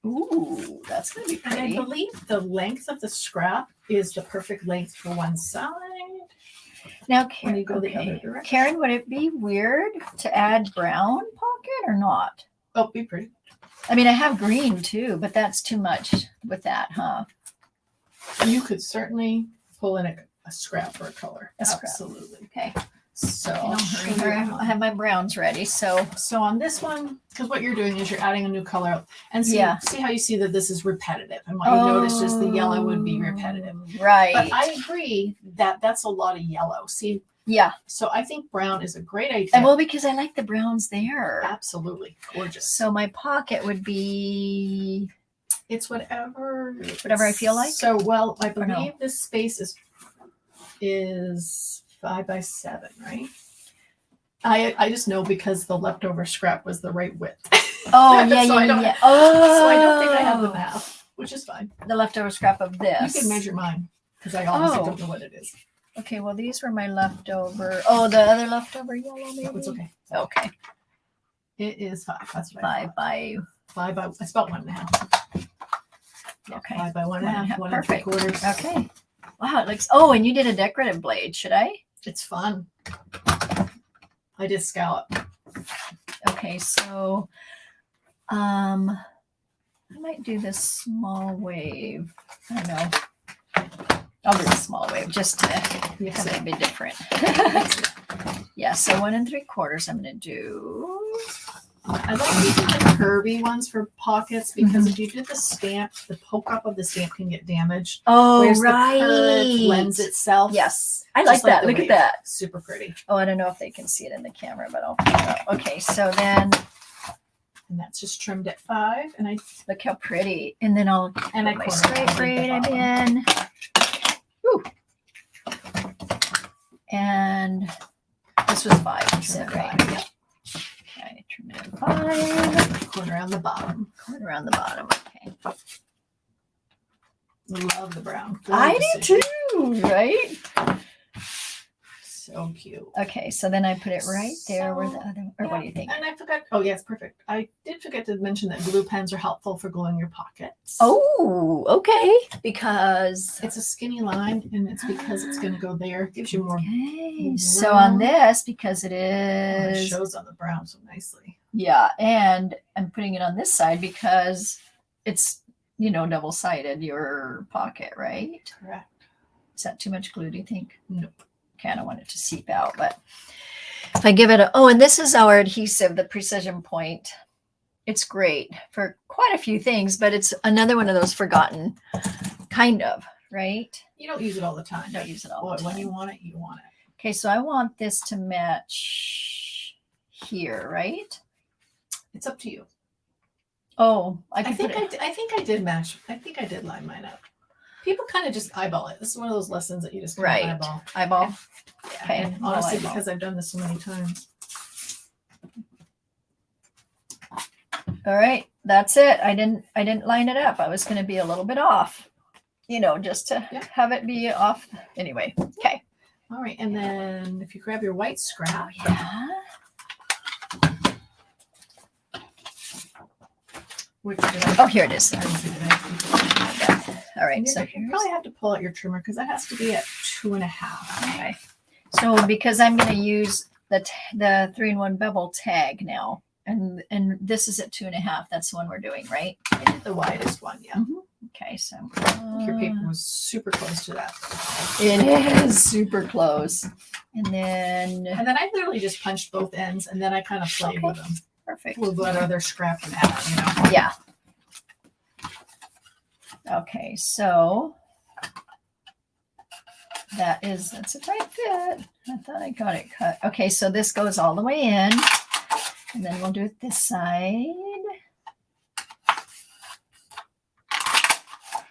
Ooh, that's going to be And I pretty. believe the length of the scrap is the perfect length for one side. Now, When Karen, you go the other okay. direction. Karen, would it be weird to add brown pocket or not? Oh, be pretty. I mean, I have green too, but that's too much with that, huh? You could certainly pull in a scrap for a color. A scrap. Absolutely. Okay. So Don't I'll hurry, show you I one. have my browns ready. So, So on this one, because what you're doing is you're adding a new color, and see, Yeah. see how you see that this is repetitive, and what you notice is the yellow would be repetitive. Right. But I agree that that's a lot of yellow. See, yeah. so I think brown is a great idea. And well, because I like the browns there. Absolutely gorgeous. So my pocket would be It's whatever I feel like. So well, I Or no? believe this space is 5 by 7, right? I just know because the leftover scrap was the right width. Oh, yeah, So yeah, I don't- yeah. Oh. So I don't think I have the math, which is fine. The leftover scrap of this. You can measure mine because I honestly Oh. don't know what it is. Okay, well, these were my leftover. Oh, the other leftover yellow, maybe? No, it's okay. Okay. It is 5. That's what I 5 by, thought. 5 by. It's about 1.5. Yeah, okay. 5 by 1.5. 1 Perfect. 3/4. Okay. Wow, it looks, oh, and you did a decorative blade. Should I? It's fun. I did scallop. Okay, so I might do this small wave. I don't know. I'll do the small wave just to Mix have it. it a bit different. Yeah, so 1 3/4 I'm gonna do. I like using the curvy ones for pockets because if you do the stamp, the poke up of the stamp can get damaged. Oh, Whereas right. the curve lends itself. Yes, I just like that. the Look at wave. that. Super pretty. Oh, I don't know if they can see it in the camera, but I'll put it up. Okay, so then And that's just trimmed at 5. And I look how pretty. And then I'll put and I my corner straight it braid at the in. Woo. And this was 5, you said, right? Yep. Okay, trim it at 5. Corner on the bottom. Corner around the bottom. Okay. Love the brown. Good I do decision. too, right? So cute. Okay, so then I put it right there where the So, other, or what do you think? And I forgot. Oh, yes, perfect. I did forget to mention that glue pens are helpful for gluing your pockets. Oh, okay. Because It's a skinny line, and it's because it's going to go there. It gives you more. okay, so on this, because it Oh, it is, shows on the brown so nicely. yeah, and I'm putting it on this side because it's, double-sided, your pocket, right? Correct. Is that too much glue, do you think? Nope. Okay, I don't want it to seep out, but if I give it oh, and this is our adhesive, the Precision Point. It's great for quite a few things, but it's another one of those forgotten kind of, right? You don't use it all the time. Don't use it all Boy, the when time. you want it, you want it. Okay, so I want this to match here, right? It's up to you. Oh, I I can think put it. I think I did match. I think I did line mine up. People kind of just eyeball it. This is one of those lessons that you just kind Right. of eyeball. eyeball. Yeah. Okay, And I'll honestly, eyeball. because I've done this so many times. All right, that's it. I didn't line it up. I was going to be a little bit off, just to have it be off. Anyway, okay. All right, and then if you grab your white scrap. Oh, yeah. Oh, here it is. All right, so you probably have to pull out your trimmer because that has to be at 2.5. Okay. So because I'm going to use the 3-in-1 bevel tag now, and this is at 2.5. That's the one we're doing, right? I did the widest one, yeah. Okay, so your paper was super close to that. It is super close. And then I literally just punched both ends, and then I kind of played with them. Perfect. With what other scrap you have, Yeah. Okay, so that's a tight fit. I thought I got it cut. Okay, so this goes all the way in, and then we'll do it this side.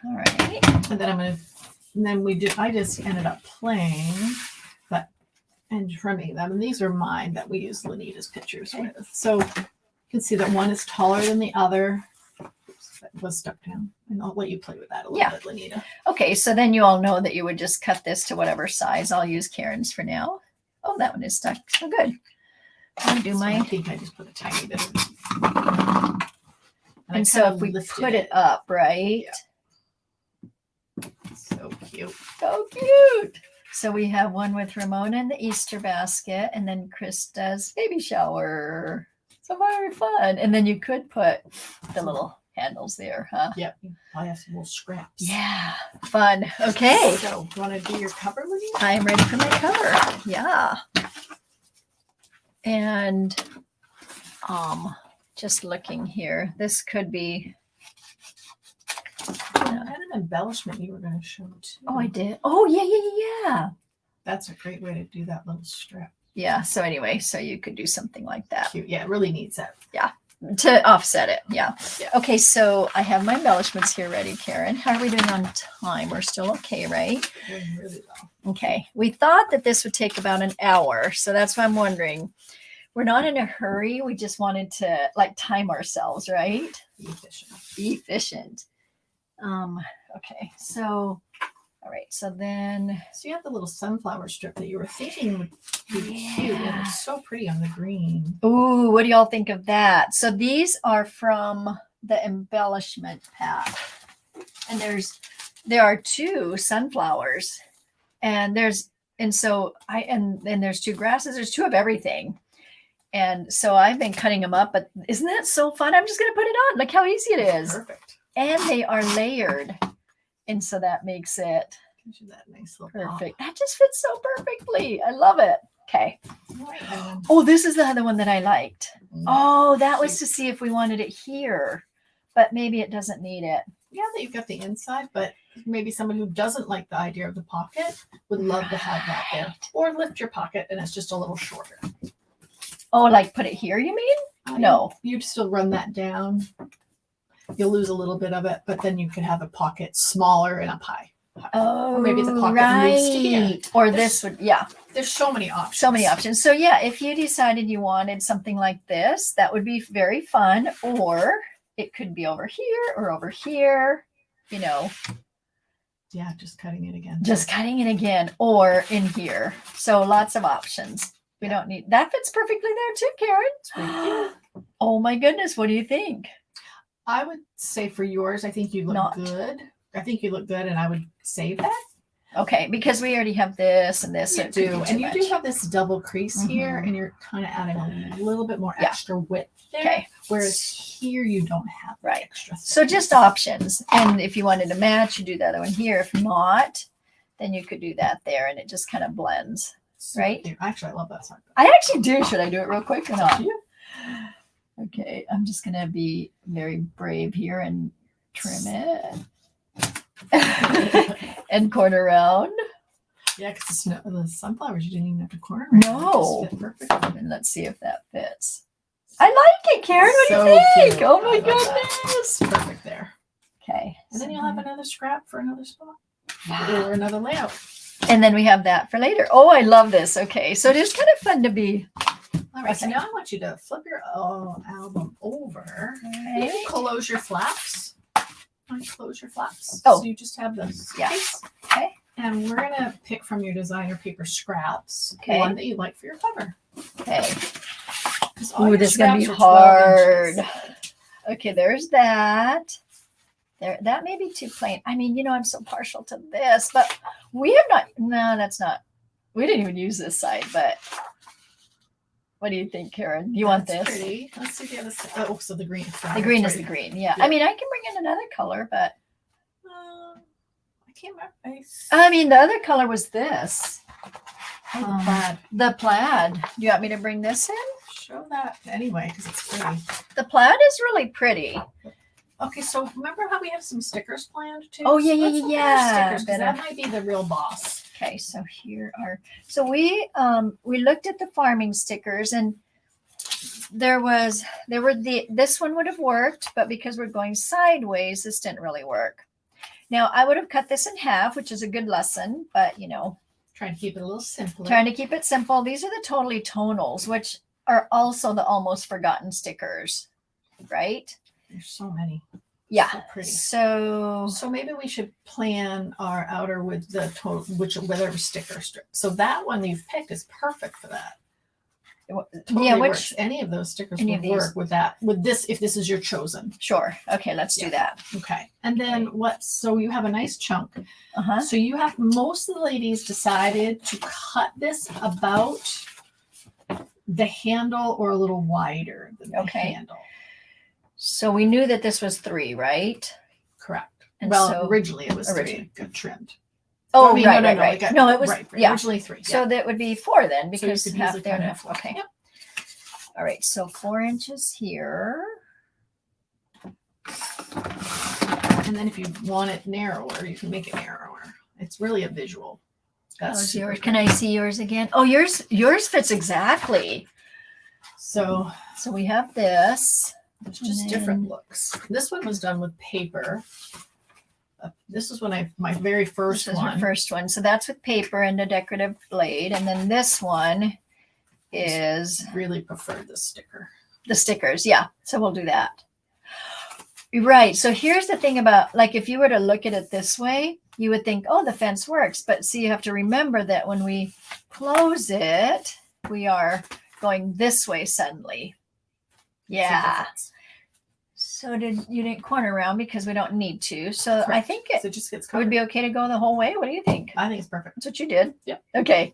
All right. And then I just ended up playing and trimming them. And these are mine that we use Lanita's pictures with. So you can see that one is taller than the other. Oops, that was stuck down. And I'll let you play with that a little bit, Lanita. Okay, so then you all know that you would just cut this to whatever size. I'll use Karen's for now. Oh, that one is stuck. So good. I think I just put a tiny bit of it. And so if we put it up, right? Yeah. So cute. So cute. So we have one with Ramona in the Easter basket, and then Krista's baby shower. So very fun. And then you could put the little handles there, huh? Yep. I have some little scraps. Yeah. Fun. Okay. So you want to do your cover, Lydia? I am ready for my cover. Yeah. And just looking here, this could be. I had an embellishment you were going to show too. Oh, I did. Oh, yeah. That's a great way to do that little strip. Yeah. So anyway, so you could do something like that. Cute. Yeah, it really needs that. Yeah. To offset it. Yeah. Okay. So I have my embellishments here ready, Karen. How are we doing on time? We're still okay, right? Doing really well. Okay. We thought that this would take about an hour. So that's why I'm wondering. We're not in a hurry. We just wanted to time ourselves, right? Be efficient. Be efficient. Okay, so all right, so you have the little sunflower strip that you were thinking would be cute, and it's so pretty on the green. Ooh, what do y'all think of that? So these are from the embellishment pack, and there are 2 sunflowers, and there's 2 grasses. There's 2 of everything. And so I've been cutting them up, but isn't that so fun? I'm just going to put it on. Look how easy it is. Perfect. And they are layered. And so that makes it gives you that nice little perfect. Pop. That just fits so perfectly. I love it. Okay. Oh, this is the other one that I liked. Oh, that was to see if we wanted it here, but maybe it doesn't need it. Yeah, that you've got the inside, but maybe someone who doesn't like the idea of the pocket would love to have that there. Or lift your pocket and it's just a little shorter. Oh, put it here, you mean? No. You'd still run that down. You'll lose a little bit of it, but then you could have a pocket smaller and up high. Oh, or maybe the pocket moves to here. Or this would, yeah. There's so many options. So many options. So yeah, if you decided you wanted something like this, that would be very fun. Or it could be over here or over here, Yeah, just cutting it again. Just cutting it again or in here. So lots of options. We don't need, that fits perfectly there too, Karen. Oh my goodness. What do you think? I would say for yours, I think you look good. I think you look good, and I would save that. Okay, because we already have this and this. You do, and you do have this double crease here, and you're kind of adding a little bit more extra width there. Okay. Whereas here you don't have extra. So just options, and if you wanted to match, you do the other one here. If not, then you could do that there, and it just kind of blends, right? Cute. Actually, I love that side. I actually do. Should I do it real quick or not? Yeah. Okay, I'm just gonna be very brave here and trim it. And corner around. Yeah, because the sunflowers you didn't even have to corner. No. Fit perfectly. And let's see if that fits. I like it, Karen. What do you think? Cute. Oh my goodness. Perfect there. Okay. And then you'll have another scrap for another spot. Or another layout. And then we have that for later. Oh, I love this. Okay. So it is kind of fun to be All right, so Okay. now I want you to flip your album over. Right. Close your flaps. Close your flaps. Oh. So you just have the Yeah. case. Okay. And we're going to pick from your designer paper scraps Okay. one that you like for your cover. Okay. All Ooh, your this is gonna be scraps are 12 hard. inches. Okay, there's that. There, that may be too plain. I mean, I'm so partial to this, but we have not. No, that's not. We didn't even use this side, but what do you think, Karen? You want That's this? pretty. Let's see the other side. Oh, so the green. The green is the green. Yeah. I mean, I can bring in another color, but I can't remember. I mean, the other color was this. Oh, the plaid. The plaid. Do you want me to bring this in? Show that anyway, because it's pretty. The plaid is really pretty. Okay, so remember how we have some stickers planned too? Oh, yeah, So yeah, let's look at our yeah. stickers, 'cause that might be the real boss. Okay, so here are, so we looked at the farming stickers, and this one would have worked, but because we're going sideways, this didn't really work. Now I would have cut this in half, which is a good lesson, but Trying to keep it a little simpler. trying to keep it simple. These are the totally tonals, which are also the almost forgotten stickers, right? There's so many. Yeah. So pretty. So maybe we should plan our outer with the whatever sticker strip. So that one you've picked is perfect for that. Totally yeah, works. Any of those stickers any would of these? work with that. With this, if this is your chosen. Sure. Okay, let's do that. Okay. And then so you have a nice chunk. Uh-huh. So most of the ladies decided to cut this about the handle or a little wider than the handle. So we knew that this was 3, right? Correct. And well, originally it was 3. Got trimmed. Oh, I mean, right. No, it was originally 3. So that would be 4 then, because so half there and half. Yep. Okay. Yep. All right. So 4 inches here. And then if you want it narrower, you can make it narrower. It's really a visual. That's yours. Can I see yours again? Oh, yours fits exactly. So we have this. There's just different looks. This one was done with paper. This is my very first one. Your first one. So that's with paper and a decorative blade. And then this one is really prefer the sticker. The stickers. Yeah. So we'll do that. Right. So here's the thing about, like, if you were to look at it this way, you would think, oh, the fence works. But see, you have to remember that when we close it, we are going this way suddenly. Yeah. So you didn't corner around because we don't need to. So correct. I think it just gets would be okay to go the whole way. What do you think? I think it's perfect. That's what you did. Yep. Okay.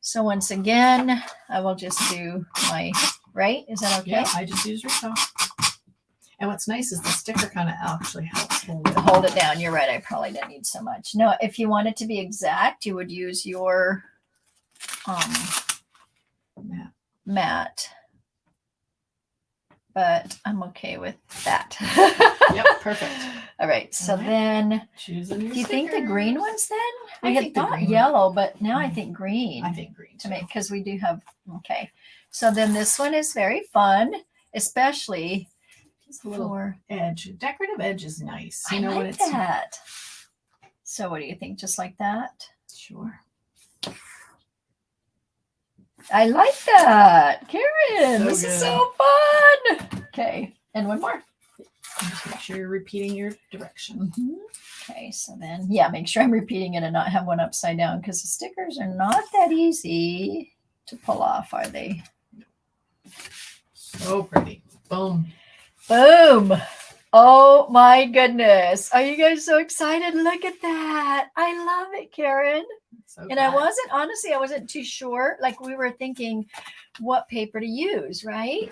So once again, I will just do my right. Is that okay? Yeah, I just use Rico. And what's nice is the sticker kind of actually helps hold it down. You're right. I probably didn't need so much. No, if you want it to be exact, you would use your mat. But I'm okay with that. Yep, perfect. All right. So then, do you think the green ones then? I had thought yellow, but now I think green. I think green to make, because we do have. Okay. So then this one is very fun, especially just a little edge. Decorative edge is nice. You know what it's that. So what do you think? Just like that? Sure. I like that. Karen, this good. is so fun. Okay. And one more. Just make sure you're repeating your direction. Mm-hmm. Okay. So then, make sure I'm repeating it and not have one upside down, because the stickers are not that easy to pull off, are they? So pretty. Boom. Boom. Oh my goodness. Are you guys so excited? Look at that. I love it, Karen. And I wasn't too sure. Like, we were thinking what paper to use, right?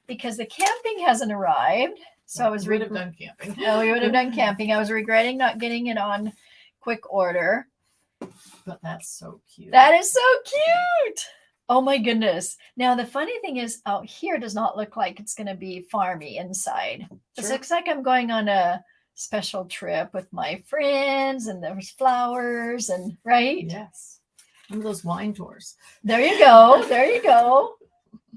Because the camping hasn't arrived. So we would have done camping. Oh, we would have done camping. I was regretting not getting it on quick order. But that's so cute. That is so cute. Oh my goodness. Now, the funny thing is, out here does not look like it's going to be farmy inside. It looks like I'm going on a special trip with my friends, and there's flowers and right. Yes. One of those wine tours. There you go. There you go.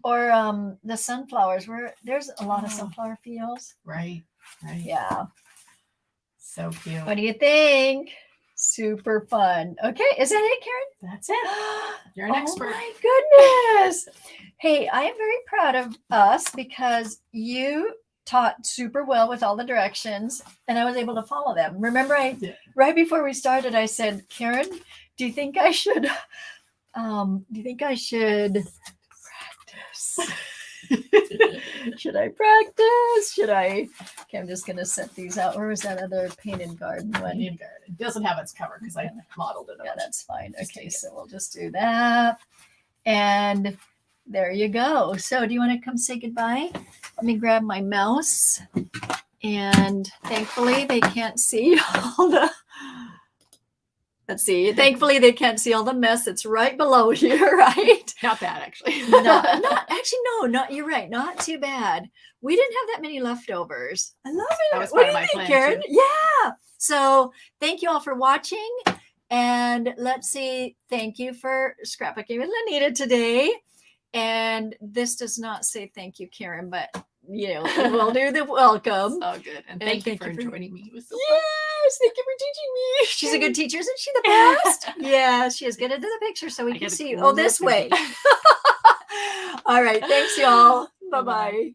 Or the sunflowers, where there's a lot of sunflower fields. Right. Yeah. So cute. What do you think? Super fun. Okay, is that it, Karen? That's it. You're an expert. Oh my goodness. Hey, I am very proud of us because you taught super well with all the directions and I was able to follow them. Remember, right before we started, I said, Karen, do you think I should practice? Should I practice? Okay, I'm just gonna set these out. Where was that other painted garden one? Painted garden. It doesn't have its cover because I modeled it. Yeah, that's fine. Okay, so we'll just do that. And there you go. So do you want to come say goodbye? Let me grab my mouse. And thankfully they can't see all the, let's see. Thankfully they can't see all the mess that's right below here, right? Not bad, actually. Not you're right. Not too bad. We didn't have that many leftovers. I love it. That was What part do of you my think, plan, Karen? too. Yeah. So thank you all for watching. And let's see. Thank you for scrapbooking with Lanita today. And this does not say thank you, Karen, but we'll do the welcome. Oh, good. And thank you for joining me. It was so fun. Yes, thank you for teaching me. She's a good teacher, isn't she the best? Yeah, she is. Get into the picture so we can see you. Oh, this way. All right. Thanks, y'all. Bye-bye.